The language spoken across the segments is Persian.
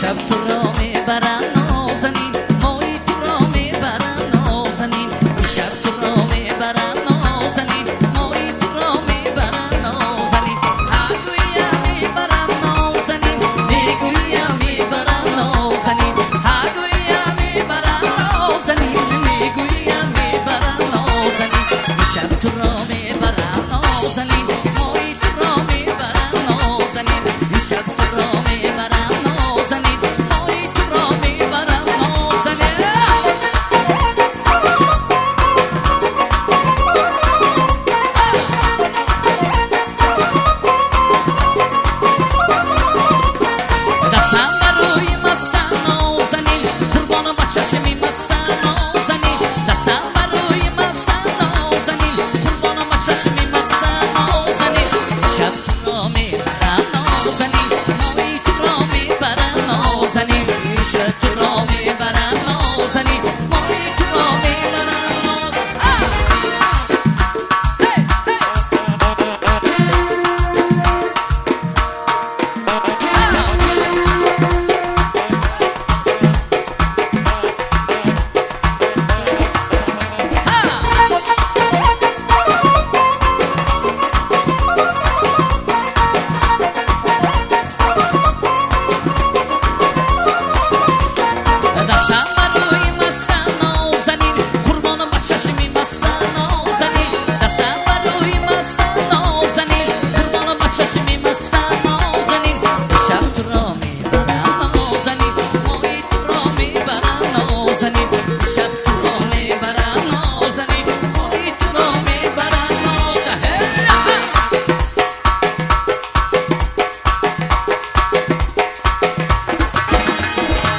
شب تو را میبرن نازنین مایی تو را میبرن نازنین شب تو را میبرن نازنین مایی تو را میبرن نازنین هاگویا میبرن نازنین میگویا میبرن نازنین هاگویا میبرن نازنین میگویا میبرن نازنین شب تو را میبرن نازنین مایی تو را میبرن نازنین شب تو را میبرن نازنین مایی تو را میبرن نازنین دستم بر روی مستن نازنین قربان با چشمی مستن نازنین دستم بر روی مستن نازنین قربان با چشمی مستن نازنین شب تو را میبرن نازنین مایی تو را میبرن نازنین شب تو را میبرن نازنین مایی تو را میبرن دستم بر روی مستن نازنین قربان با چشمی مستن نازنین دستم بر روی مستن نازنین قربان با چشمی مستن نازنین شب تو را میبرن نازنین مایی تو را میبرن نازنین شب تو را میبرن نازنین مایی تو را میبرن نازنین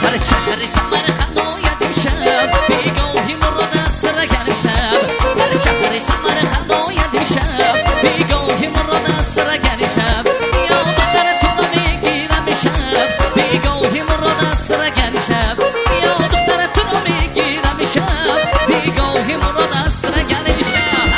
بر شهر سمر خنداید امشب بیگاهی مراد از سرگن شب بر شهر سمر خنداید امشب بیگاهی مراد از سرگن شب یا دختر تو را میگیرم شب بیگاهی مراد از سرگن شب یا دختر تو را میگیرم شب بیگاهی مراد از سرگن شب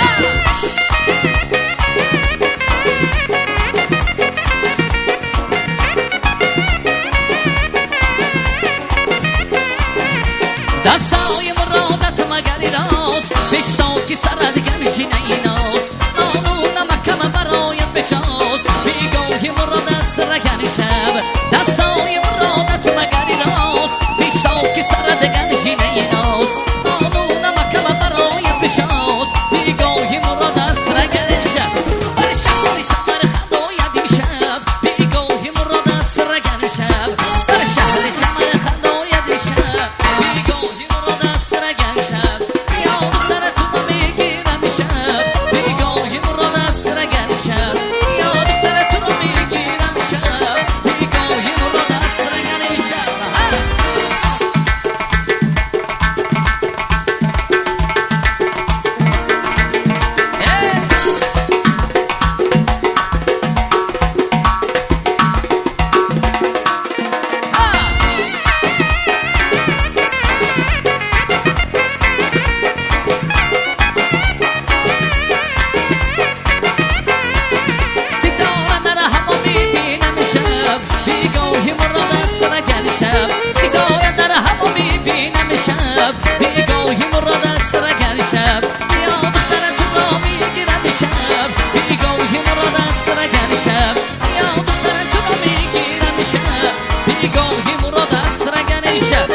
دستای مرادت مگری راست بشتاکی سرد گنجی نیناست نانو نمکم برایت بشاست بیگاهی مراد از سرگن شب دستای مرادت مگری راست بشتاکی سرد گنجی نیناست نانو نمکم برایت بشاست بیگاهی مراد از سرگن شب بر شهری سمر خنداید امشب بیگاهی مراد از سرگن شب بر شهری سمر خنداید امشب بیگاهی مراد از سرگن شب یا دختر تو را میگیرم شب بیگاهی مراد از سرگن شب یا دختر تو را میگیرم شب بیگاهی مراد از سرگن شب ستاره در هوا میبینم شب بیگاهی مراد از سرگن شب ستاره در هوا میبینم شب بیگاهی مراد از سرگن شب یا دختر تو را میگیرم شب بیگاهی مراد از سرگن شب یا دختر تو را میگیرم شب بیگاهی مراد از سرگن شب